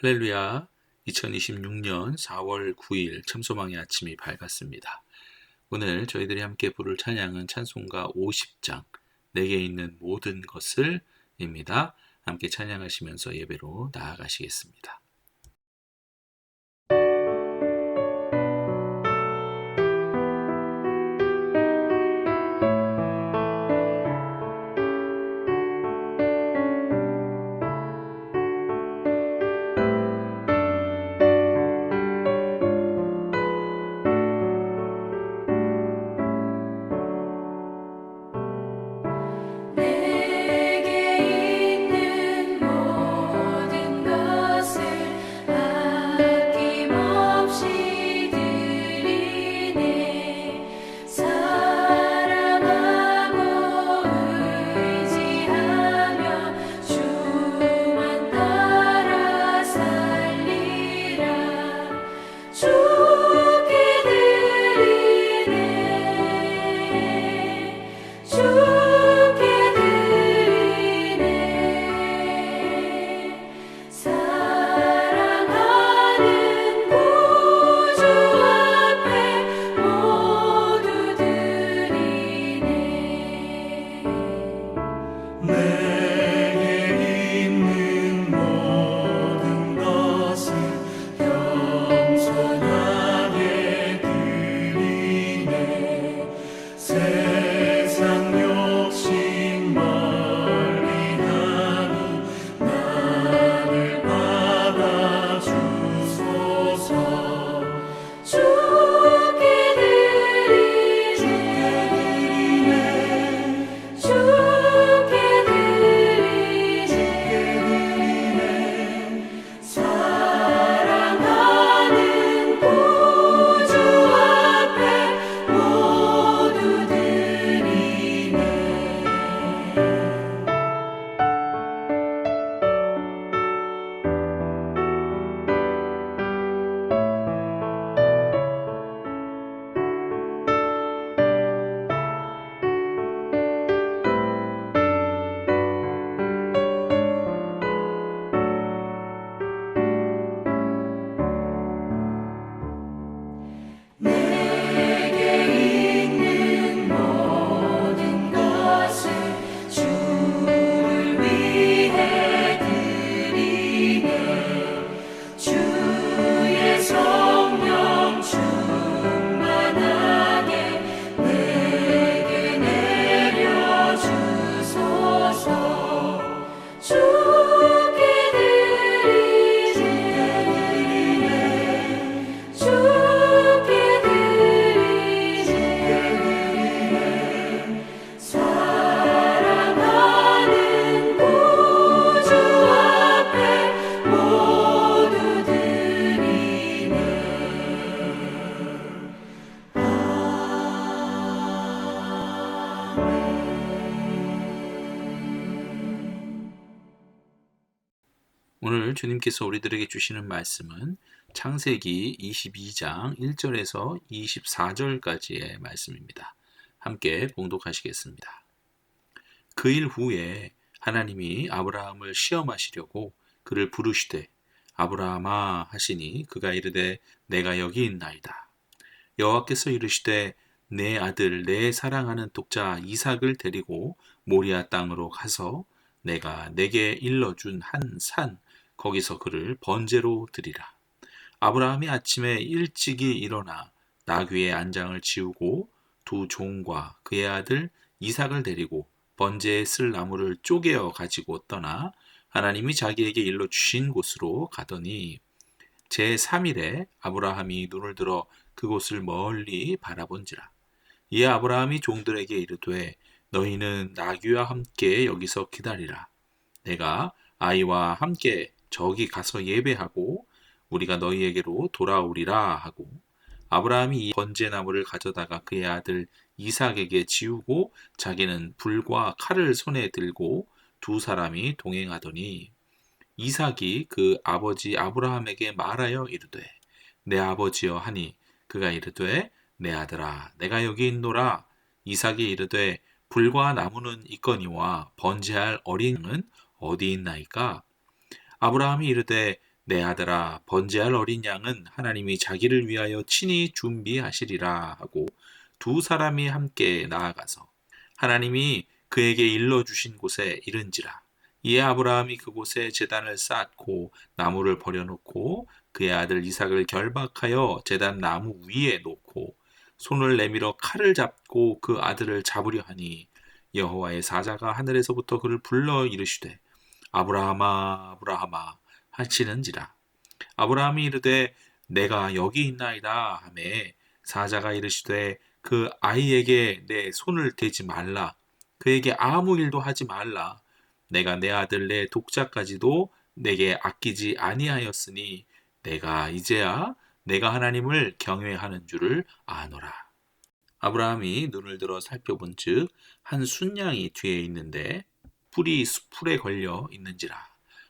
할렐루야. 2026년 4월 9일 참소망의 아침이 밝았습니다. 오늘 저희들이 함께 부를 찬양은 찬송가 50장 내게 있는 모든 것을 입니다. 함께 찬양하시면서 예배로 나아가시겠습니다. 오늘 주님께서 우리들에게 주시는 말씀은 창세기 22장 1절에서 24절까지의 말씀입니다. 함께 봉독하시겠습니다. 그 일 후에 하나님이 아브라함을 시험하시려고 그를 부르시되 아브라함아 하시니 그가 이르되 내가 여기 있나이다. 여호와께서 이르시되 내 아들 내 사랑하는 독자 이삭을 데리고 모리아 땅으로 가서 내가 내게 일러준 한 산 거기서 그를 번제로 드리라. 아브라함이 아침에 일찍이 일어나 나귀의 안장을 지우고 두 종과 그의 아들 이삭을 데리고 번제에 쓸 나무를 쪼개어 가지고 떠나 하나님이 자기에게 일러 주신 곳으로 가더니 제3일에 아브라함이 눈을 들어 그곳을 멀리 바라본지라. 이에 아브라함이 종들에게 이르되 너희는 나귀와 함께 여기서 기다리라. 내가 아이와 함께 저기 가서 예배하고 우리가 너희에게로 돌아오리라 하고 아브라함이 이 번제나무를 가져다가 그의 아들 이삭에게 지우고 자기는 불과 칼을 손에 들고 두 사람이 동행하더니 이삭이 그 아버지 아브라함에게 말하여 이르되 내 아버지여 하니 그가 이르되 내 아들아 내가 여기 있노라. 이삭이 이르되 불과 나무는 있거니와 번제할 어린 양은 어디 있나이까? 아브라함이 이르되 내 아들아, 번제할 어린 양은 하나님이 자기를 위하여 친히 준비하시리라 하고 두 사람이 함께 나아가서 하나님이 그에게 일러주신 곳에 이른지라. 이에 아브라함이 그곳에 제단을 쌓고 나무를 버려놓고 그의 아들 이삭을 결박하여 제단 나무 위에 놓고 손을 내밀어 칼을 잡고 그 아들을 잡으려 하니 여호와의 사자가 하늘에서부터 그를 불러 이르시되 아브라함아 아브라함아 하시는지라. 아브라함이 이르되 내가 여기 있나이다 하매 사자가 이르시되 그 아이에게 내 손을 대지 말라. 그에게 아무 일도 하지 말라. 내가 내 아들 내 독자까지도 내게 아끼지 아니하였으니 내가 이제야 내가 하나님을 경외하는 줄을 아노라. 아브라함이 눈을 들어 살펴본즉 한 순양이 뒤에 있는데 뿔이 수풀에 걸려 있는지라.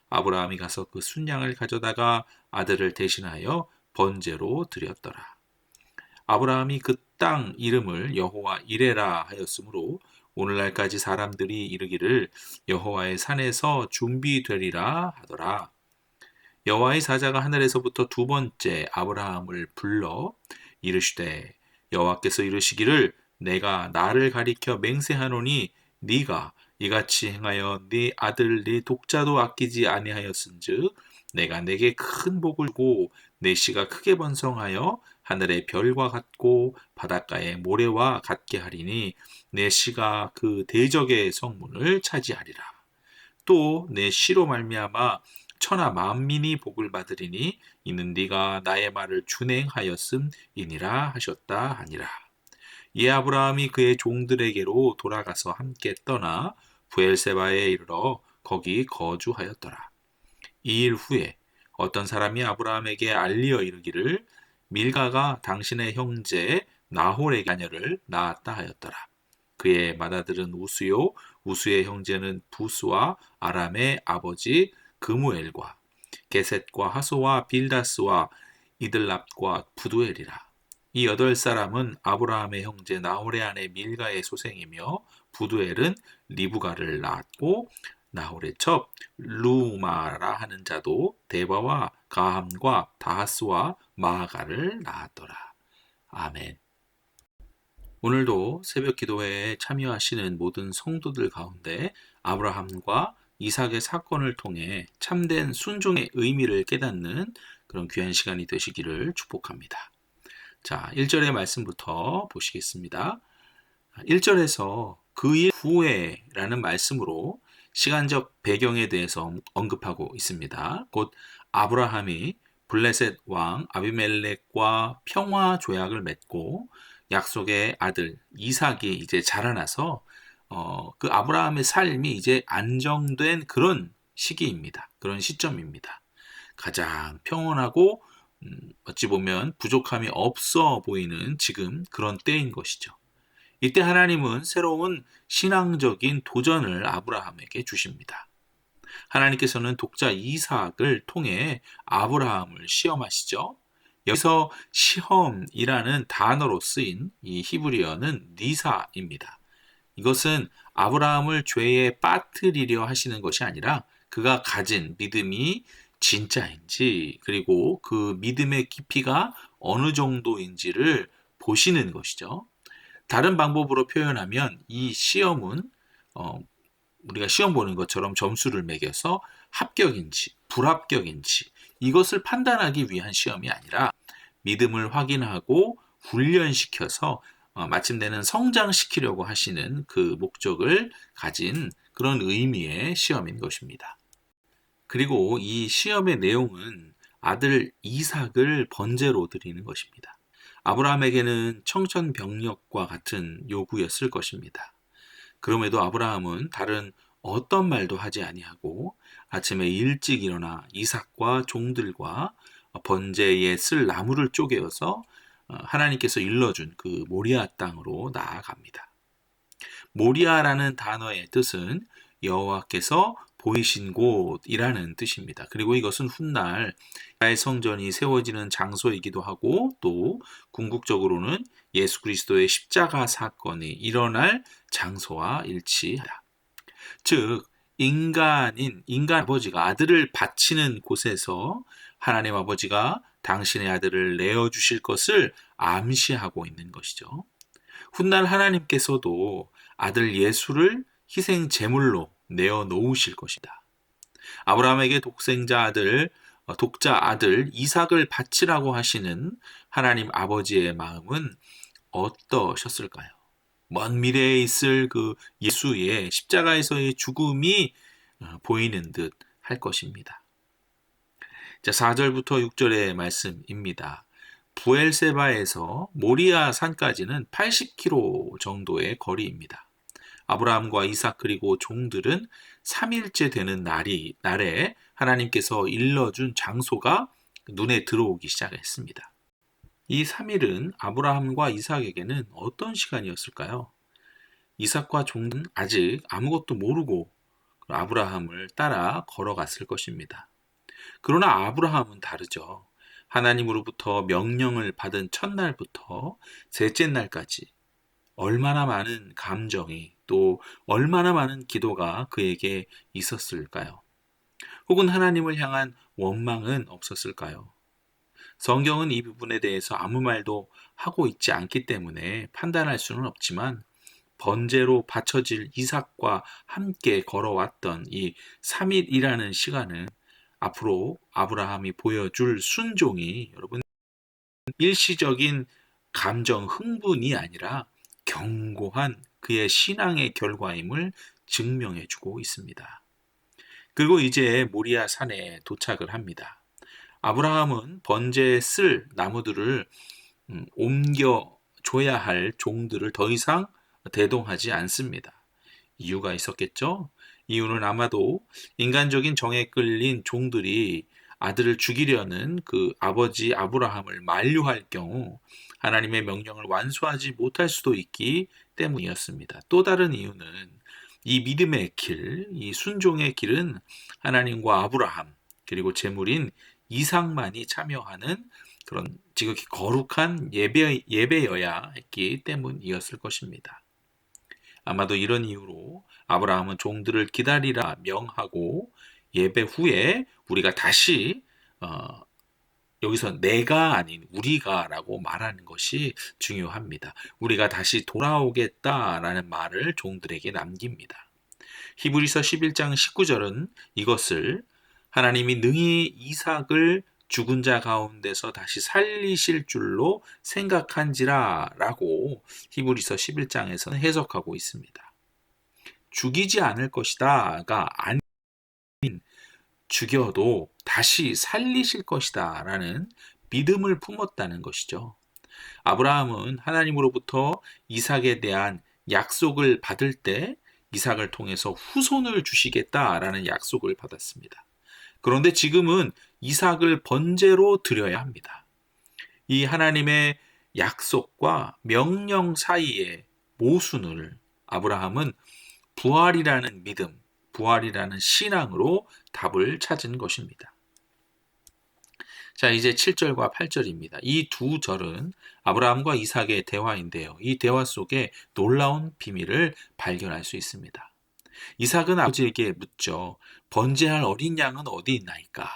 아브라함이 가서 그 순양을 가져다가 아들을 대신하여 번제로 드렸더라. 아브라함이 그 땅 이름을 여호와 이레라 하였으므로 오늘날까지 사람들이 이르기를 여호와의 산에서 준비되리라 하더라. 여호와의 사자가 하늘에서부터 두 번째 아브라함을 불러 이르시되 여호와께서 이르시기를 내가 나를 가리켜 맹세하노니 네가 이같이 행하여 네 아들 네 독자도 아끼지 아니하였은즉 내가 내게 큰 복을 주고 내 씨가 크게 번성하여 하늘의 별과 같고 바닷가의 모래와 같게 하리니 내 씨가 그 대적의 성문을 차지하리라. 또 내 씨로 말미암아 천하 만민이 복을 받으리니 이는 네가 나의 말을 준행하였음이니라 하셨다 하니라. 이에 아브라함이 그의 종들에게로 돌아가서 함께 떠나 부엘세바에 이르러 거기 거주하였더라. 2일 후에 어떤 사람이 아브라함에게 알리어 이르기를 밀가가 당신의 형제 나홀의 자녀를 낳았다 하였더라. 그의 맏아들은 우스요 우스의 형제는 부스와 아람의 아버지 그무엘과 게셋과 하소와 빌다스와 이들랍과 부두엘이라. 이 8사람은 아브라함의 형제 나홀의 아내 밀가의 소생이며 부두엘은 리브가를 낳았고 나홀의 첩 루마라 하는 자도 데바와 가함과 다하스와 마아가를 낳았더라. 아멘. 오늘도 새벽 기도회에 참여하시는 모든 성도들 가운데 아브라함과 이삭의 사건을 통해 참된 순종의 의미를 깨닫는 그런 귀한 시간이 되시기를 축복합니다. 자, 1절의 말씀부터 보시겠습니다. 1절에서 그의 후에라는 말씀으로 시간적 배경에 대해서 언급하고 있습니다. 곧 아브라함이 블레셋 왕 아비멜렉과 평화 조약을 맺고 약속의 아들 이삭이 이제 자라나서 그 아브라함의 삶이 이제 안정된 그런 시기입니다. 그런 시점입니다. 가장 평온하고 어찌 보면 부족함이 없어 보이는 지금 그런 때인 것이죠. 이때 하나님은 새로운 신앙적인 도전을 아브라함에게 주십니다. 하나님께서는 독자 이삭을 통해 아브라함을 시험하시죠. 여기서 시험이라는 단어로 쓰인 이 히브리어는 니사입니다. 이것은 아브라함을 죄에 빠뜨리려 하시는 것이 아니라 그가 가진 믿음이 진짜인지 그리고 그 믿음의 깊이가 어느 정도인지를 보시는 것이죠. 다른 방법으로 표현하면 이 시험은 우리가 시험 보는 것처럼 점수를 매겨서 합격인지 불합격인지 이것을 판단하기 위한 시험이 아니라 믿음을 확인하고 훈련시켜서 마침내는 성장시키려고 하시는 그 목적을 가진 그런 의미의 시험인 것입니다. 그리고 이 시험의 내용은 아들 이삭을 번제로 드리는 것입니다. 아브라함에게는 청천벽력과 같은 요구였을 것입니다. 그럼에도 아브라함은 다른 어떤 말도 하지 아니하고 아침에 일찍 일어나 이삭과 종들과 번제에 쓸 나무를 쪼개어서 하나님께서 일러준 그 모리아 땅으로 나아갑니다. 모리아라는 단어의 뜻은 여호와께서 보이신 곳이라는 뜻입니다. 그리고 이것은 훗날 이스라엘 성전이 세워지는 장소이기도 하고 또 궁극적으로는 예수 그리스도의 십자가 사건이 일어날 장소와 일치하다. 즉 인간 아버지가 아들을 바치는 곳에서 하나님 아버지가 당신의 아들을 내어주실 것을 암시하고 있는 것이죠. 훗날 하나님께서도 아들 예수를 희생 제물로 내어 놓으실 것이다. 아브라함에게 독자 아들 이삭을 바치라고 하시는 하나님 아버지의 마음은 어떠셨을까요? 먼 미래에 있을 그 예수의 십자가에서의 죽음이 보이는 듯 할 것입니다. 자, 4절부터 6절의 말씀입니다. 부엘세바에서 모리아 산까지는 80km 정도의 거리입니다. 아브라함과 이삭 그리고 종들은 3일째 되는 날에 하나님께서 일러준 장소가 눈에 들어오기 시작했습니다. 이 3일은 아브라함과 이삭에게는 어떤 시간이었을까요? 이삭과 종은 아직 아무것도 모르고 아브라함을 따라 걸어갔을 것입니다. 그러나 아브라함은 다르죠. 하나님으로부터 명령을 받은 첫날부터 셋째 날까지 얼마나 많은 감정이 또 얼마나 많은 기도가 그에게 있었을까요? 혹은 하나님을 향한 원망은 없었을까요? 성경은 이 부분에 대해서 아무 말도 하고 있지 않기 때문에 판단할 수는 없지만 번제로 바쳐질 이삭과 함께 걸어왔던 이 3일이라는 시간은 앞으로 아브라함이 보여줄 순종이 여러분 일시적인 감정 흥분이 아니라 견고한 그의 신앙의 결과임을 증명해 주고 있습니다. 그리고 이제 모리아 산에 도착을 합니다. 아브라함은 번제에 쓸 나무들을 옮겨 줘야 할 종들을 더 이상 대동하지 않습니다. 이유가 있었겠죠? 이유는 아마도 인간적인 정에 끌린 종들이 아들을 죽이려는 그 아버지 아브라함을 만류할 경우 하나님의 명령을 완수하지 못할 수도 있기 때문이었습니다. 또 다른 이유는 이 믿음의 길, 이 순종의 길은 하나님과 아브라함 그리고 제물인 이삭만이 참여하는 그런 지극히 거룩한 예배여야 했기 때문이었을 것입니다. 아마도 이런 이유로 아브라함은 종들을 기다리라 명하고 예배 후에 우리가 다시 여기서 내가 아닌 우리가라고 말하는 것이 중요합니다. 우리가 다시 돌아오겠다라는 말을 종들에게 남깁니다. 히브리서 11장 19절은 이것을 하나님이 능히 이삭을 죽은 자 가운데서 다시 살리실 줄로 생각한지라 라고 히브리서 11장에서는 해석하고 있습니다. 죽이지 않을 것이다가 아닌 죽여도 다시 살리실 것이다 라는 믿음을 품었다는 것이죠. 아브라함은 하나님으로부터 이삭에 대한 약속을 받을 때 이삭을 통해서 후손을 주시겠다라는 약속을 받았습니다. 그런데 지금은 이삭을 번제로 드려야 합니다. 이 하나님의 약속과 명령 사이의 모순을 아브라함은 부활이라는 믿음, 부활이라는 신앙으로 답을 찾은 것입니다. 자, 이제 7절과 8절입니다. 이 두 절은 아브라함과 이삭의 대화인데요. 이 대화 속에 놀라운 비밀을 발견할 수 있습니다. 이삭은 아버지에게 묻죠. 번제할 어린 양은 어디 있나이까?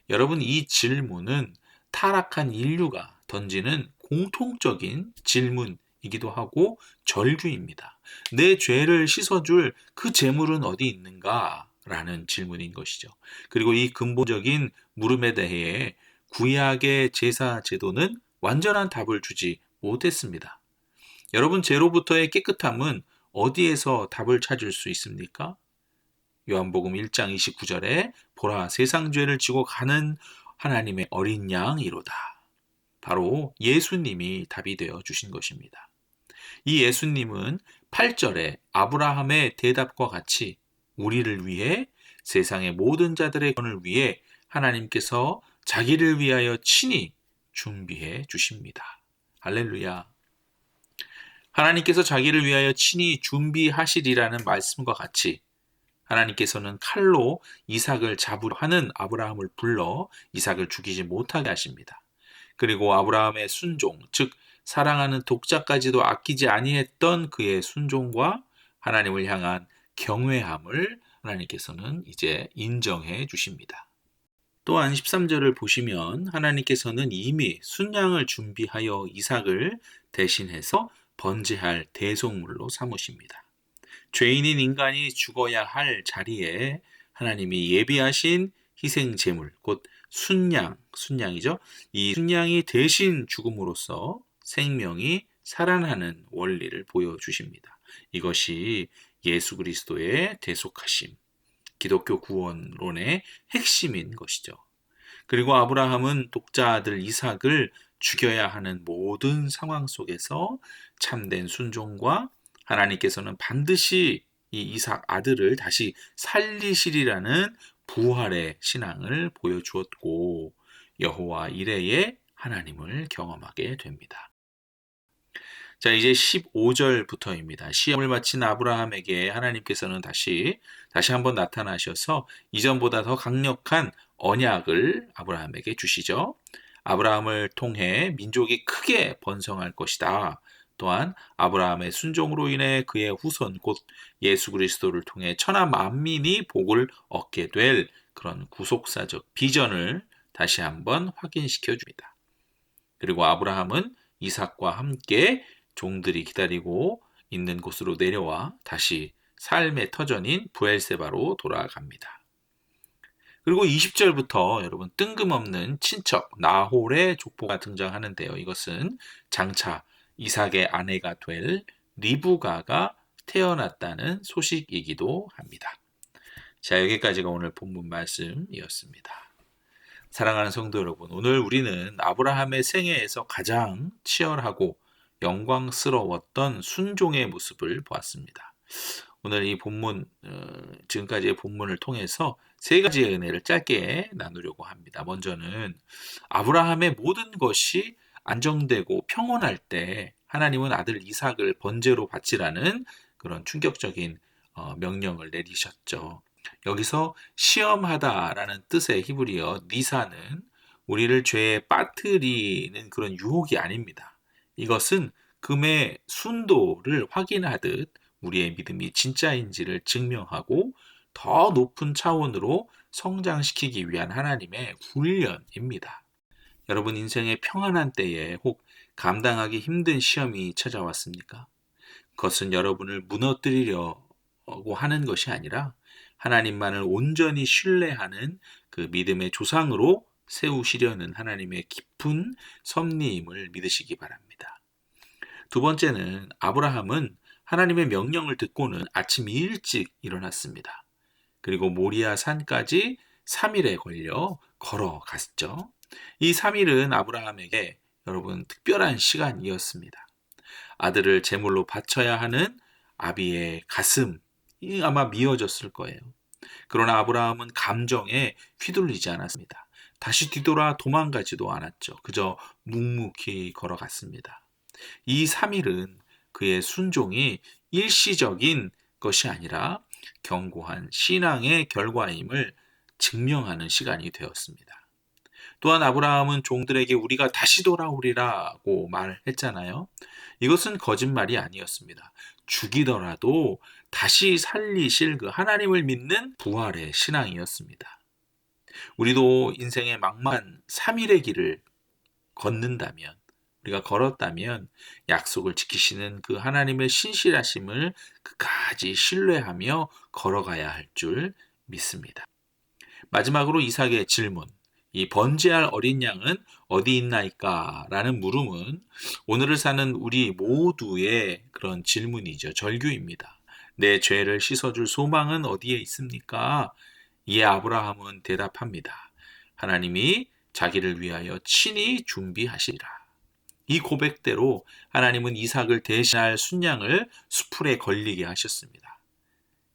여러분, 이 질문은 타락한 인류가 던지는 공통적인 질문이기도 하고 절규입니다. 내 죄를 씻어줄 그 제물은 어디 있는가? 라는 질문인 것이죠. 그리고 이 근본적인 물음에 대해 구약의 제사 제도는 완전한 답을 주지 못했습니다. 여러분, 죄로부터의 깨끗함은 어디에서 답을 찾을 수 있습니까? 요한복음 1장 29절에 보라 세상 죄를 지고 가는 하나님의 어린 양이로다. 바로 예수님이 답이 되어 주신 것입니다. 이 예수님은 8절에 아브라함의 대답과 같이 우리를 위해 세상의 모든 자들의 구원을 위해 하나님께서 자기를 위하여 친히 준비해 주십니다. 할렐루야. 하나님께서 자기를 위하여 친히 준비하시리라는 말씀과 같이 하나님께서는 칼로 이삭을 잡으려 하는 아브라함을 불러 이삭을 죽이지 못하게 하십니다. 그리고 아브라함의 순종, 즉 사랑하는 독자까지도 아끼지 아니했던 그의 순종과 하나님을 향한 경외함을 하나님께서는 이제 인정해 주십니다. 또한 13절을 보시면 하나님께서는 이미 순양을 준비하여 이삭을 대신해서 번제할 대속물로 삼으십니다. 죄인인 인간이 죽어야 할 자리에 하나님이 예비하신 희생 제물, 곧 순양이죠. 이 순양이 대신 죽음으로써 생명이 살아나는 원리를 보여주십니다. 이것이 예수 그리스도의 대속하심, 기독교 구원론의 핵심인 것이죠. 그리고 아브라함은 독자 아들 이삭을 죽여야 하는 모든 상황 속에서 참된 순종과 하나님께서는 반드시 이 이삭 아들을 다시 살리시리라는 부활의 신앙을 보여주었고 여호와 이레의 하나님을 경험하게 됩니다. 자, 이제 15절부터입니다. 시험을 마친 아브라함에게 하나님께서는 다시 한번 나타나셔서 이전보다 더 강력한 언약을 아브라함에게 주시죠. 아브라함을 통해 민족이 크게 번성할 것이다. 또한 아브라함의 순종으로 인해 그의 후손 곧 예수 그리스도를 통해 천하 만민이 복을 얻게 될 그런 구속사적 비전을 다시 한번 확인시켜 줍니다. 그리고 아브라함은 이삭과 함께 종들이 기다리고 있는 곳으로 내려와 다시 삶의 터전인 브엘세바로 돌아갑니다. 그리고 20절부터 여러분 뜬금없는 친척 나홀의 족보가 등장하는데요. 이것은 장차 이삭의 아내가 될 리브가가 태어났다는 소식이기도 합니다. 자, 여기까지가 오늘 본문 말씀이었습니다. 사랑하는 성도 여러분, 오늘 우리는 아브라함의 생애에서 가장 치열하고 영광스러웠던 순종의 모습을 보았습니다. 오늘 이 본문, 지금까지의 본문을 통해서 세 가지의 은혜를 짧게 나누려고 합니다. 먼저는 아브라함의 모든 것이 안정되고 평온할 때 하나님은 아들 이삭을 번제로 바치라는 그런 충격적인 명령을 내리셨죠. 여기서 시험하다라는 뜻의 히브리어 니사는 우리를 죄에 빠뜨리는 그런 유혹이 아닙니다. 이것은 금의 순도를 확인하듯 우리의 믿음이 진짜인지를 증명하고 더 높은 차원으로 성장시키기 위한 하나님의 훈련입니다. 여러분 인생의 평안한 때에 혹 감당하기 힘든 시험이 찾아왔습니까? 그것은 여러분을 무너뜨리려고 하는 것이 아니라 하나님만을 온전히 신뢰하는 그 믿음의 조상으로 세우시려는 하나님의 깊은 섭리임을 믿으시기 바랍니다. 두 번째는 아브라함은 하나님의 명령을 듣고는 아침 일찍 일어났습니다. 그리고 모리아 산까지 3일에 걸려 걸어갔죠. 이 3일은 아브라함에게 여러분 특별한 시간이었습니다. 아들을 제물로 바쳐야 하는 아비의 가슴이 아마 미어졌을 거예요. 그러나 아브라함은 감정에 휘둘리지 않았습니다. 다시 뒤돌아 도망가지도 않았죠. 그저 묵묵히 걸어갔습니다. 이 3일은 그의 순종이 일시적인 것이 아니라 견고한 신앙의 결과임을 증명하는 시간이 되었습니다. 또한 아브라함은 종들에게 우리가 다시 돌아오리라고 말했잖아요. 이것은 거짓말이 아니었습니다. 죽이더라도 다시 살리실 그 하나님을 믿는 부활의 신앙이었습니다. 우리도 인생의 막막한 3일의 길을 걷는다면, 우리가 걸었다면 약속을 지키시는 그 하나님의 신실하심을 끝까지 신뢰하며 걸어가야 할 줄 믿습니다. 마지막으로 이삭의 질문, 이 번제할 어린 양은 어디 있나이까? 라는 물음은 오늘을 사는 우리 모두의 그런 질문이죠. 절규입니다. 내 죄를 씻어줄 소망은 어디에 있습니까? 이에 아브라함은 대답합니다. 하나님이 자기를 위하여 친히 준비하시리라. 이 고백대로 하나님은 이삭을 대신할 순양을 수풀에 걸리게 하셨습니다.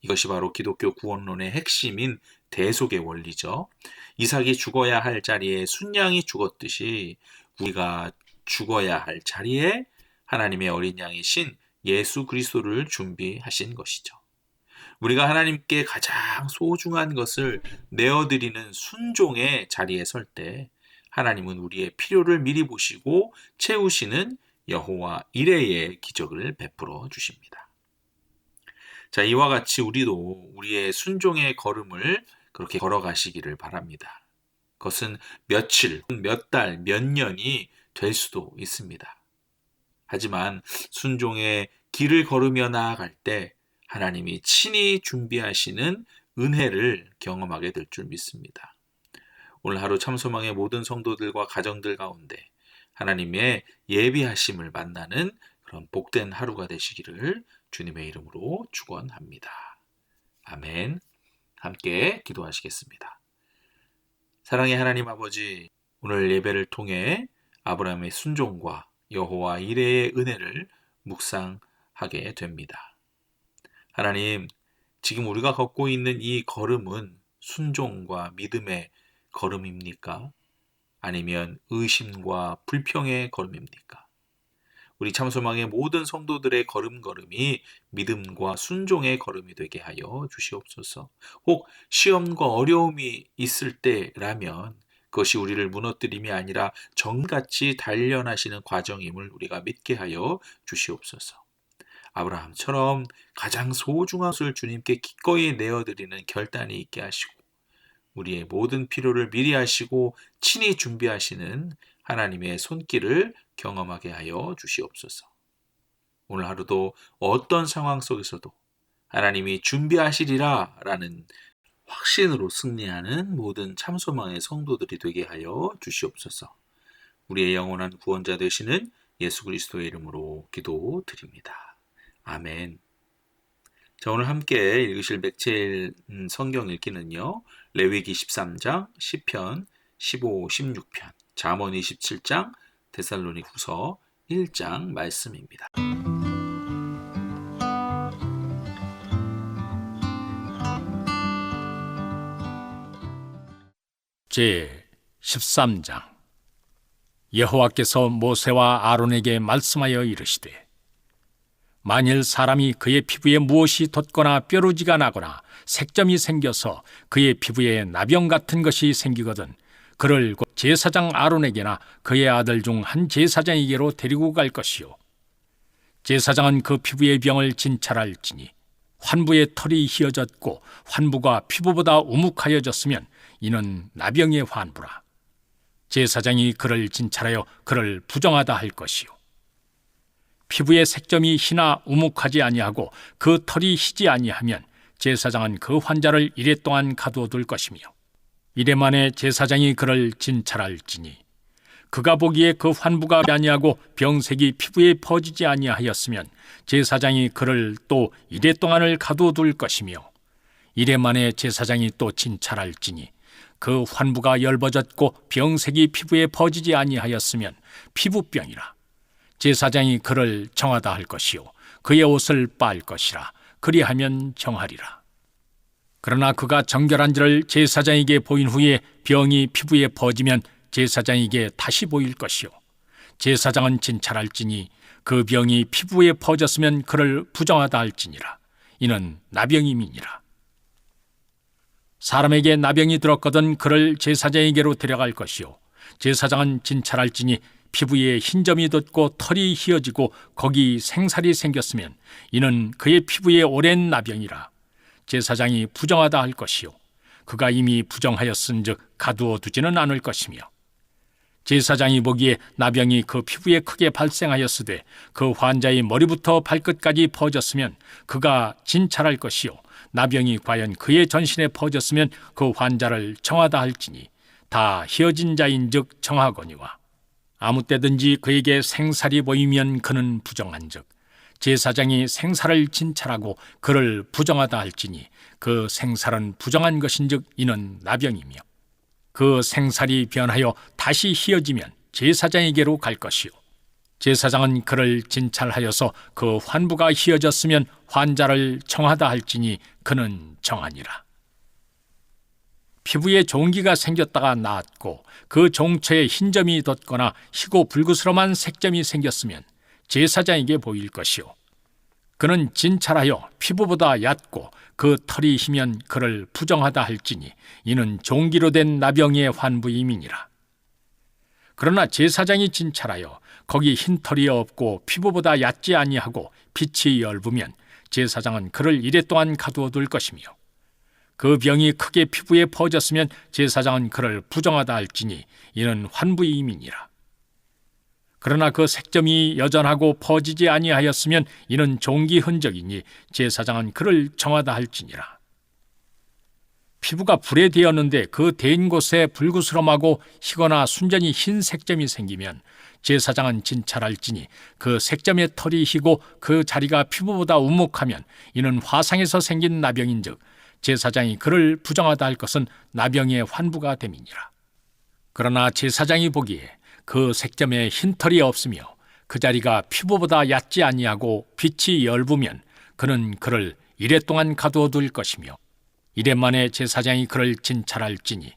이것이 바로 기독교 구원론의 핵심인 대속의 원리죠. 이삭이 죽어야 할 자리에 순양이 죽었듯이 우리가 죽어야 할 자리에 하나님의 어린 양이신 예수 그리스도를 준비하신 것이죠. 우리가 하나님께 가장 소중한 것을 내어드리는 순종의 자리에 설 때 하나님은 우리의 필요를 미리 보시고 채우시는 여호와 이레의 기적을 베풀어 주십니다. 자, 이와 같이 우리도 우리의 순종의 걸음을 그렇게 걸어가시기를 바랍니다. 그것은 며칠, 몇 달, 몇 년이 될 수도 있습니다. 하지만 순종의 길을 걸으며 나아갈 때 하나님이 친히 준비하시는 은혜를 경험하게 될 줄 믿습니다. 오늘 하루 참소망의 모든 성도들과 가정들 가운데 하나님의 예비하심을 만나는 그런 복된 하루가 되시기를 주님의 이름으로 축원합니다. 아멘. 함께 기도하시겠습니다. 사랑의 하나님 아버지, 오늘 예배를 통해 아브라함의 순종과 여호와 이레의 은혜를 묵상하게 됩니다. 하나님, 지금 우리가 걷고 있는 이 걸음은 순종과 믿음의 걸음입니까? 아니면 의심과 불평의 걸음입니까? 우리 참소망의 모든 성도들의 걸음걸음이 믿음과 순종의 걸음이 되게 하여 주시옵소서. 혹 시험과 어려움이 있을 때라면 그것이 우리를 무너뜨림이 아니라 정같이 단련하시는 과정임을 우리가 믿게 하여 주시옵소서. 아브라함처럼 가장 소중한 것을 주님께 기꺼이 내어드리는 결단이 있게 하시고 우리의 모든 필요를 미리 하시고 친히 준비하시는 하나님의 손길을 경험하게 하여 주시옵소서. 오늘 하루도 어떤 상황 속에서도 하나님이 준비하시리라 라는 확신으로 승리하는 모든 참소망의 성도들이 되게 하여 주시옵소서. 우리의 영원한 구원자 되시는 예수 그리스도의 이름으로 기도드립니다. 아멘. 자, 오늘 함께 읽으실 맥체일 성경 읽기는요. 레위기 13장, 시편 15, 16편, 잠언 27장, 데살로니후서 1장 말씀입니다. 제 13장. 여호와께서 모세와 아론에게 말씀하여 이르시되 만일 사람이 그의 피부에 무엇이 돋거나 뾰루지가 나거나 색점이 생겨서 그의 피부에 나병 같은 것이 생기거든 그를 곧 제사장 아론에게나 그의 아들 중 한 제사장에게로 데리고 갈 것이요 제사장은 그 피부의 병을 진찰할지니 환부의 털이 휘어졌고 환부가 피부보다 우묵하여졌으면 이는 나병의 환부라. 제사장이 그를 진찰하여 그를 부정하다 할 것이요 피부의 색점이 희나 우묵하지 아니하고 그 털이 희지 아니하면 제사장은 그 환자를 이레 동안 가두어둘 것이며 이레 만에 제사장이 그를 진찰할지니 그가 보기에 그 환부가 아니하고 병색이 피부에 퍼지지 아니하였으면 제사장이 그를 또 이레 동안을 가두어둘 것이며 이레 만에 제사장이 또 진찰할지니 그 환부가 엷어졌고 병색이 피부에 퍼지지 아니하였으면 피부병이라. 제사장이 그를 정하다 할 것이요 그의 옷을 빨 것이라. 그리하면 정하리라. 그러나 그가 정결한지를 제사장에게 보인 후에 병이 피부에 퍼지면 제사장에게 다시 보일 것이요 제사장은 진찰할지니 그 병이 피부에 퍼졌으면 그를 부정하다 할지니라. 이는 나병임이니라. 사람에게 나병이 들었거든 그를 제사장에게로 데려갈 것이요 제사장은 진찰할지니 피부에 흰점이 돋고 털이 휘어지고 거기 생살이 생겼으면 이는 그의 피부에 오랜 나병이라. 제사장이 부정하다 할 것이요 그가 이미 부정하였은즉 가두어 두지는 않을 것이며 제사장이 보기에 나병이 그 피부에 크게 발생하였으되 그 환자의 머리부터 발끝까지 퍼졌으면 그가 진찰할 것이요 나병이 과연 그의 전신에 퍼졌으면 그 환자를 정하다 할지니 다 휘어진 자인즉 정하거니와 아무 때든지 그에게 생살이 보이면 그는 부정한즉 제사장이 생살을 진찰하고 그를 부정하다 할지니 그 생살은 부정한 것인즉 이는 나병이며 그 생살이 변하여 다시 휘어지면 제사장에게로 갈 것이요 제사장은 그를 진찰하여서 그 환부가 휘어졌으면 환자를 정하다 할지니 그는 정하니라. 피부에 종기가 생겼다가 나았고 그 종처에 흰점이 돋거나 희고 불그스름한 색점이 생겼으면 제사장에게 보일 것이요 그는 진찰하여 피부보다 얕고 그 털이 희면 그를 부정하다 할지니 이는 종기로 된 나병의 환부임이니라. 그러나 제사장이 진찰하여 거기 흰 털이 없고 피부보다 얕지 아니하고 빛이 엷으면 제사장은 그를 이레 동안 가두어둘 것이며 그 병이 크게 피부에 퍼졌으면 제사장은 그를 부정하다 할지니 이는 환부임이니라. 그러나 그 색점이 여전하고 퍼지지 아니하였으면 이는 종기 흔적이니 제사장은 그를 정하다 할지니라. 피부가 불에 대었는데 그 대인 곳에 불구스럼하고 희거나 순전히 흰 색점이 생기면 제사장은 진찰할지니 그 색점의 털이 희고 그 자리가 피부보다 우묵하면 이는 화상에서 생긴 나병인즉 제사장이 그를 부정하다 할 것은 나병의 환부가 됨이니라. 그러나 제사장이 보기에 그 색점에 흰 털이 없으며 그 자리가 피부보다 얕지 아니하고 빛이 엷으면 그는 그를 이레 동안 가두어둘 것이며 이레 만에 제사장이 그를 진찰할지니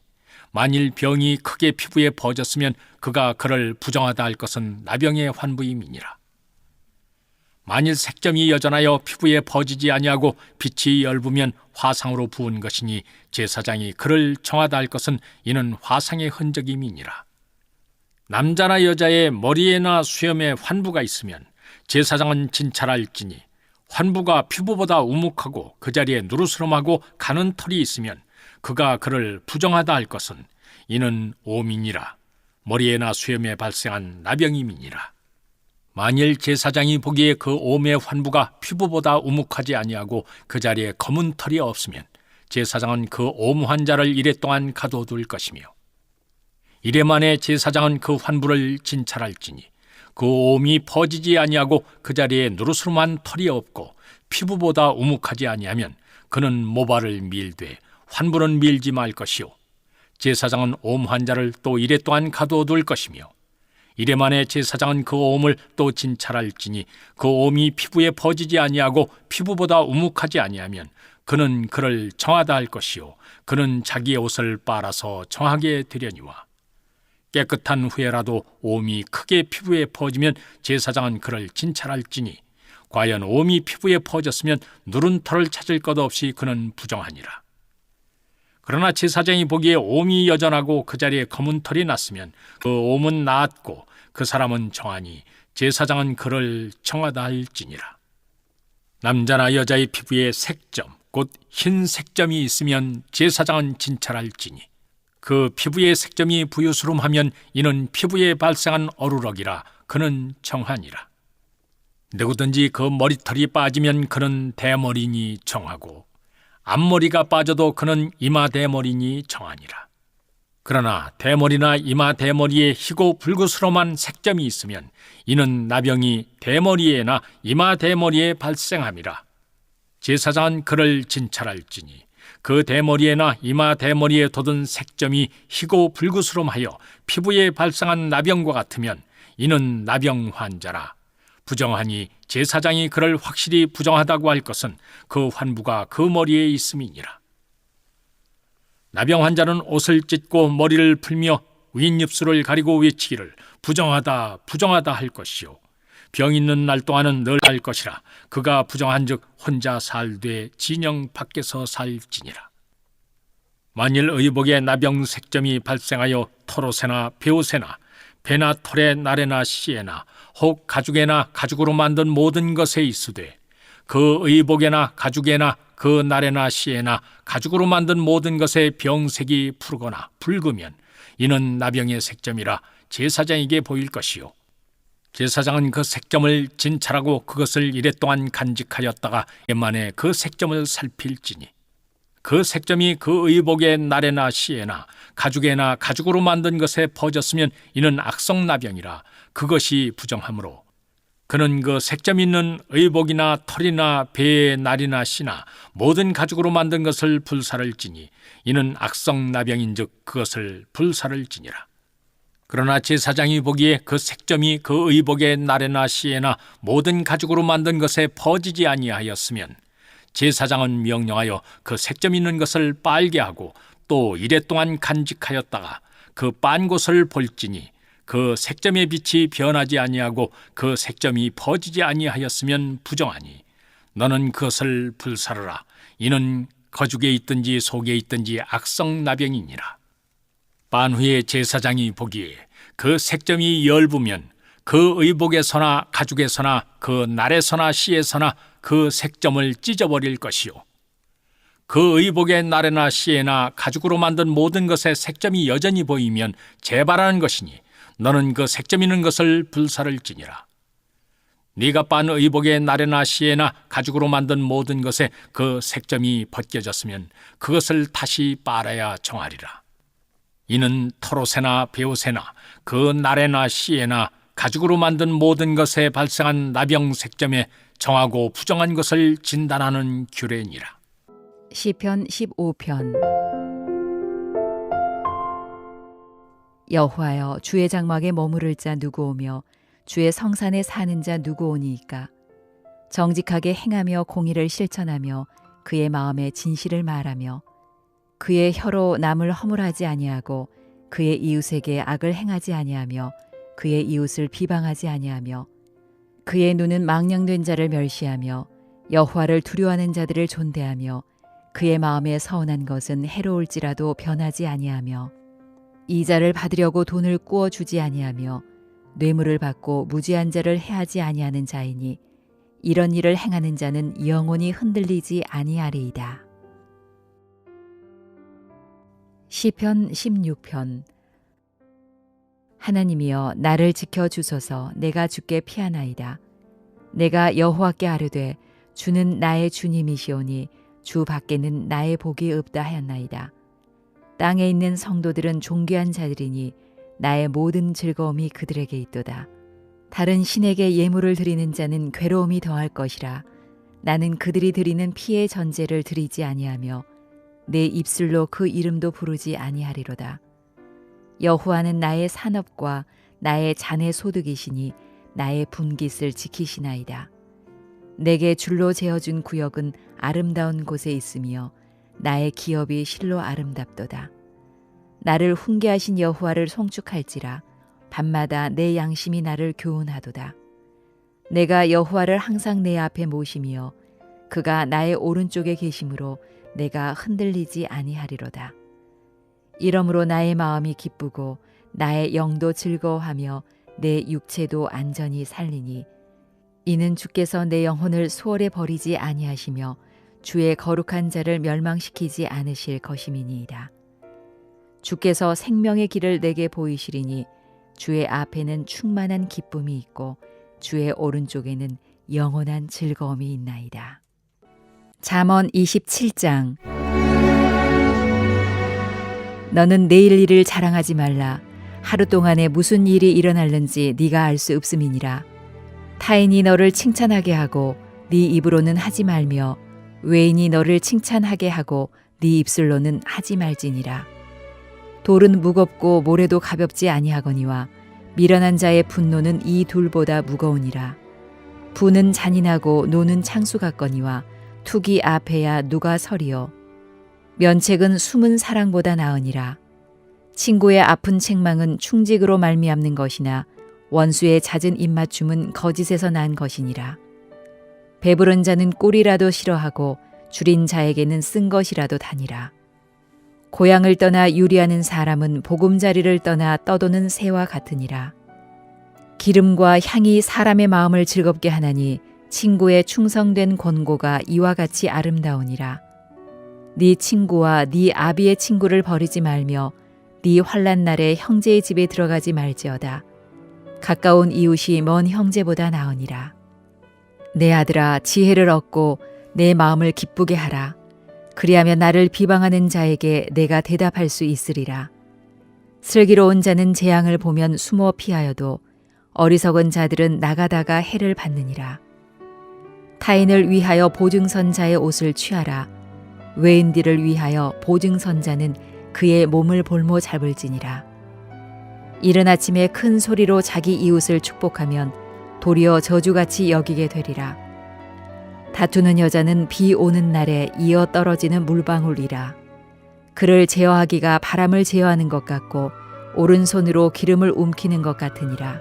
만일 병이 크게 피부에 퍼졌으면 그가 그를 부정하다 할 것은 나병의 환부임이니라. 만일 색점이 여전하여 피부에 퍼지지 아니하고 빛이 엷으면 화상으로 부은 것이니 제사장이 그를 정하다 할 것은 이는 화상의 흔적임이니라. 남자나 여자의 머리에나 수염에 환부가 있으면 제사장은 진찰할지니 환부가 피부보다 우묵하고 그 자리에 누르스름하고 가는 털이 있으면 그가 그를 부정하다 할 것은 이는 오민이라. 머리에나 수염에 발생한 나병임이니라. 만일 제사장이 보기에 그 옴의 환부가 피부보다 우묵하지 아니하고 그 자리에 검은 털이 없으면 제사장은 그 옴 환자를 이레 동안 가둬둘 것이며 이레 만에 제사장은 그 환부를 진찰할지니 그 옴이 퍼지지 아니하고 그 자리에 누르스름한 털이 없고 피부보다 우묵하지 아니하면 그는 모발을 밀되 환부는 밀지 말 것이요 제사장은 옴 환자를 또 이레 동안 가두어둘 것이며 이레 만에 제사장은 그 옴을 또 진찰할지니 그 옴이 피부에 퍼지지 아니하고 피부보다 우묵하지 아니하면 그는 그를 정하다 할 것이요 그는 자기의 옷을 빨아서 정하게 되려니와 깨끗한 후에라도 옴이 크게 피부에 퍼지면 제사장은 그를 진찰할지니 과연 옴이 피부에 퍼졌으면 누른 털을 찾을 것 없이 그는 부정하니라. 그러나 제사장이 보기에 옴이 여전하고 그 자리에 검은 털이 났으면 그 옴은 나았고 그 사람은 정하니 제사장은 그를 정하다 할지니라. 남자나 여자의 피부에 색점 곧 흰 색점이 있으면 제사장은 진찰할지니 그 피부의 색점이 부유스름하면 이는 피부에 발생한 어루럭이라 그는 정하니라. 누구든지 그 머리털이 빠지면 그는 대머리니 정하고 앞머리가 빠져도 그는 이마 대머리니 정하니라. 그러나 대머리나 이마 대머리에 희고 불구스름한 색점이 있으면 이는 나병이 대머리에나 이마 대머리에 발생함이라. 제사장은 그를 진찰할지니 그 대머리에나 이마 대머리에 돋은 색점이 희고 불구스름하여 피부에 발생한 나병과 같으면 이는 나병 환자라. 부정하니 제사장이 그를 확실히 부정하다고 할 것은 그 환부가 그 머리에 있음이니라. 나병 환자는 옷을 찢고 머리를 풀며 윗입술을 가리고 외치기를 부정하다 부정하다 할 것이요 병 있는 날 동안은 늘 할 것이라. 그가 부정한즉 혼자 살되 진영 밖에서 살지니라. 만일 의복에 나병 색점이 발생하여 털옷에나 베옷에나 배나 털에 나래나 씨에나 혹 가죽에나 가죽으로 만든 모든 것에 있으되 그 의복에나 가죽에나 그 나래나 씨에나 가죽으로 만든 모든 것에 병색이 푸르거나 붉으면 이는 나병의 색점이라 제사장에게 보일 것이요 제사장은 그 색점을 진찰하고 그것을 이레 동안 간직하였다가 만에 그 색점을 살필지니 그 색점이 그 의복의 나래나 씨에나 가죽에나 가죽으로 만든 것에 퍼졌으면 이는 악성나병이라. 그것이 부정하므로 그는 그 색점 있는 의복이나 털이나 배의 날이나 씨나 모든 가죽으로 만든 것을 불사를 지니 이는 악성나병인즉 그것을 불사를 지니라. 그러나 제사장이 보기에 그 색점이 그 의복의 나래나 씨에나 모든 가죽으로 만든 것에 퍼지지 아니하였으면 제사장은 명령하여 그 색점 있는 것을 빨게 하고 또 이레 동안 간직하였다가 그 빤 곳을 볼지니 그 색점의 빛이 변하지 아니하고 그 색점이 퍼지지 아니하였으면 부정하니 너는 그것을 불사르라. 이는 거죽에 있든지 속에 있든지 악성나병이니라. 빤 후에 제사장이 보기에 그 색점이 엷으면 그 의복에서나 가죽에서나 그 날에서나 씨에서나 그 색점을 찢어버릴 것이요 그 의복의 날에나 씨에나 가죽으로 만든 모든 것의 색점이 여전히 보이면 재발하는 것이니 너는 그 색점 있는 것을 불살을지니라. 네가 빤 의복의 날에나 씨에나 가죽으로 만든 모든 것에 그 색점이 벗겨졌으면 그것을 다시 빨아야 정하리라. 이는 털옷에나 베옷에나 그 날에나 씨에나 가죽으로 만든 모든 것에 발생한 나병 색점에 정하고 부정한 것을 진단하는 규례니라. 시편 15편. 여호와여, 주의 장막에 머무를 자 누구 오며 주의 성산에 사는 자 누구 오니이까. 정직하게 행하며 공의를 실천하며 그의 마음에 진실을 말하며 그의 혀로 남을 허물하지 아니하고 그의 이웃에게 악을 행하지 아니하며 그의 이웃을 비방하지 아니하며 그의 눈은 망령된 자를 멸시하며 여호와를 두려워하는 자들을 존대하며 그의 마음에 서운한 것은 해로울지라도 변하지 아니하며 이자를 받으려고 돈을 꾸어 주지 아니하며 뇌물을 받고 무지한 자를 해하지 아니하는 자이니 이런 일을 행하는 자는 영원히 흔들리지 아니하리이다. 시편 16편. 하나님이여, 나를 지켜 주소서. 내가 주께 피하나이다. 내가 여호와께 아뢰되 주는 나의 주님이시오니 주 밖에는 나의 복이 없다 하였나이다. 땅에 있는 성도들은 존귀한 자들이니 나의 모든 즐거움이 그들에게 있도다. 다른 신에게 예물을 드리는 자는 괴로움이 더할 것이라. 나는 그들이 드리는 피의 전제를 드리지 아니하며 내 입술로 그 이름도 부르지 아니하리로다. 여호와는 나의 산업과 나의 잔의 소득이시니 나의 분깃을 지키시나이다. 내게 줄로 재어준 구역은 아름다운 곳에 있으며 나의 기업이 실로 아름답도다. 나를 훈계하신 여호와를 송축할지라. 밤마다 내 양심이 나를 교훈하도다. 내가 여호와를 항상 내 앞에 모시며 그가 나의 오른쪽에 계심으로 내가 흔들리지 아니하리로다. 이러므로 나의 마음이 기쁘고 나의 영도 즐거워하며 내 육체도 안전히 살리니 이는 주께서 내 영혼을 수월에 버리지 아니하시며 주의 거룩한 자를 멸망시키지 않으실 것임이니이다. 주께서 생명의 길을 내게 보이시리니 주의 앞에는 충만한 기쁨이 있고 주의 오른쪽에는 영원한 즐거움이 있나이다. 잠언 27장. 너는 내일 일을 자랑하지 말라. 하루 동안에 무슨 일이 일어날는지 네가 알 수 없음이니라. 타인이 너를 칭찬하게 하고 네 입으로는 하지 말며 외인이 너를 칭찬하게 하고 네 입술로는 하지 말지니라. 돌은 무겁고 모래도 가볍지 아니하거니와 미련한 자의 분노는 이 둘보다 무거우니라. 부는 잔인하고 노는 창수 같거니와 투기 앞에야 누가 서리요. 면책은 숨은 사랑보다 나으니라. 친구의 아픈 책망은 충직으로 말미암는 것이나 원수의 잦은 입맞춤은 거짓에서 난 것이니라. 배부른 자는 꿀이라도 싫어하고 줄인 자에게는 쓴 것이라도 다니라. 고향을 떠나 유리하는 사람은 보금자리를 떠나 떠도는 새와 같으니라. 기름과 향이 사람의 마음을 즐겁게 하나니 친구의 충성된 권고가 이와 같이 아름다우니라. 네 친구와 네 아비의 친구를 버리지 말며 네 환난 날에 형제의 집에 들어가지 말지어다. 가까운 이웃이 먼 형제보다 나으니라. 내 아들아, 지혜를 얻고 내 마음을 기쁘게 하라. 그리하면 나를 비방하는 자에게 내가 대답할 수 있으리라. 슬기로운 자는 재앙을 보면 숨어 피하여도 어리석은 자들은 나가다가 해를 받느니라. 타인을 위하여 보증선자의 옷을 취하라. 외인들을 위하여 보증선자는 그의 몸을 볼모 잡을지니라. 이른 아침에 큰 소리로 자기 이웃을 축복하면 도리어 저주같이 여기게 되리라. 다투는 여자는 비 오는 날에 이어 떨어지는 물방울이라. 그를 제어하기가 바람을 제어하는 것 같고 오른손으로 기름을 움키는 것 같으니라.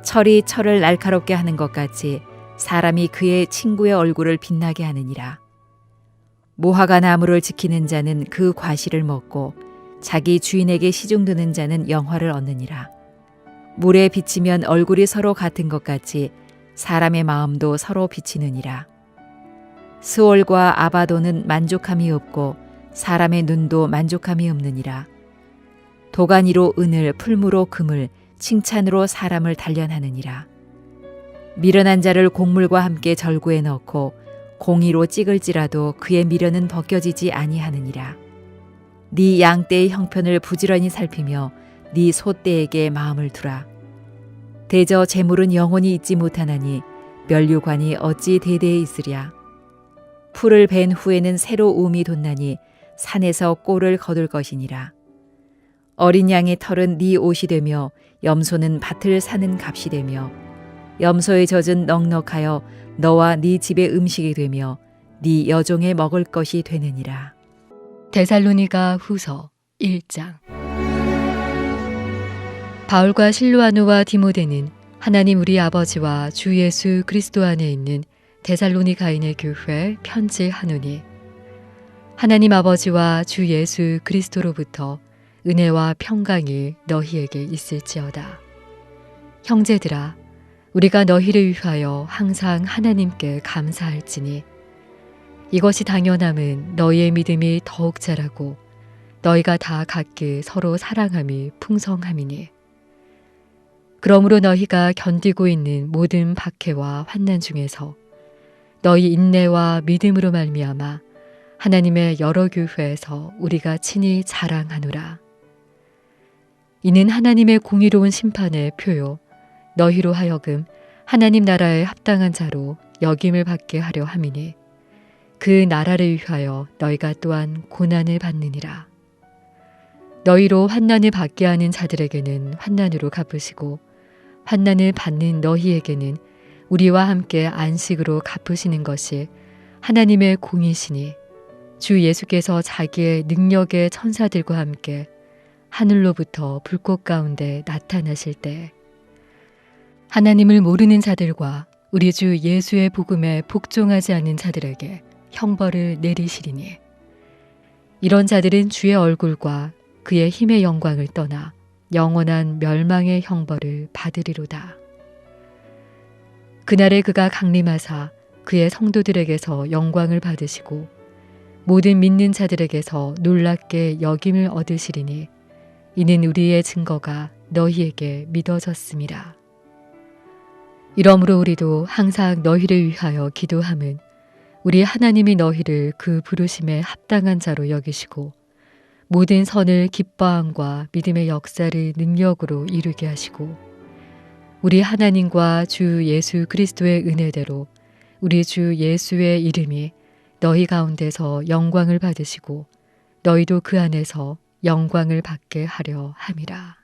철이 철을 날카롭게 하는 것 같이 사람이 그의 친구의 얼굴을 빛나게 하느니라. 무화과 나무를 지키는 자는 그 과실을 먹고 자기 주인에게 시중드는 자는 영화를 얻느니라. 물에 비치면 얼굴이 서로 같은 것 같이 사람의 마음도 서로 비치느니라. 스올과 아바도는 만족함이 없고 사람의 눈도 만족함이 없느니라. 도가니로 은을, 풀무로 금을, 칭찬으로 사람을 단련하느니라. 미련한 자를 곡물과 함께 절구에 넣고 공의로 찍을지라도 그의 미련은 벗겨지지 아니하느니라. 네 양떼의 형편을 부지런히 살피며 네 소떼에게 마음을 두라. 대저 재물은 영원히 있지 못하나니 면류관이 어찌 대대에 있으랴. 풀을 벤 후에는 새로 움이 돋나니 산에서 꼴을 거둘 것이니라. 어린 양의 털은 네 옷이 되며 염소는 밭을 사는 값이 되며 염소의 젖은 넉넉하여 너와 네 집의 음식이 되며 네 여종의 먹을 것이 되느니라. 데살로니가 후서 1장. 바울과 실루아노와 디모데는 하나님 우리 아버지와 주 예수 그리스도 안에 있는 데살로니가인의 교회에 편지하노니 하나님 아버지와 주 예수 그리스도로부터 은혜와 평강이 너희에게 있을지어다. 형제들아, 우리가 너희를 위하여 항상 하나님께 감사할지니 이것이 당연함은 너희의 믿음이 더욱 자라고 너희가 다 각기 서로 사랑함이 풍성함이니 그러므로 너희가 견디고 있는 모든 박해와 환난 중에서 너희 인내와 믿음으로 말미암아 하나님의 여러 교회에서 우리가 친히 자랑하노라. 이는 하나님의 공의로운 심판의 표요 너희로 하여금 하나님 나라에 합당한 자로 여김을 받게 하려 함이니 그 나라를 위하여 너희가 또한 고난을 받느니라. 너희로 환난을 받게 하는 자들에게는 환난으로 갚으시고 환난을 받는 너희에게는 우리와 함께 안식으로 갚으시는 것이 하나님의 공이시니 주 예수께서 자기의 능력의 천사들과 함께 하늘로부터 불꽃 가운데 나타나실 때 하나님을 모르는 자들과 우리 주 예수의 복음에 복종하지 않는 자들에게 형벌을 내리시리니 이런 자들은 주의 얼굴과 그의 힘의 영광을 떠나 영원한 멸망의 형벌을 받으리로다. 그날에 그가 강림하사 그의 성도들에게서 영광을 받으시고 모든 믿는 자들에게서 놀랍게 여김을 얻으시리니 이는 우리의 증거가 너희에게 믿어졌음이라. 이러므로 우리도 항상 너희를 위하여 기도함은 우리 하나님이 너희를 그 부르심에 합당한 자로 여기시고 모든 선을 기뻐함과 믿음의 역사를 능력으로 이루게 하시고 우리 하나님과 주 예수 그리스도의 은혜대로 우리 주 예수의 이름이 너희 가운데서 영광을 받으시고 너희도 그 안에서 영광을 받게 하려 함이라.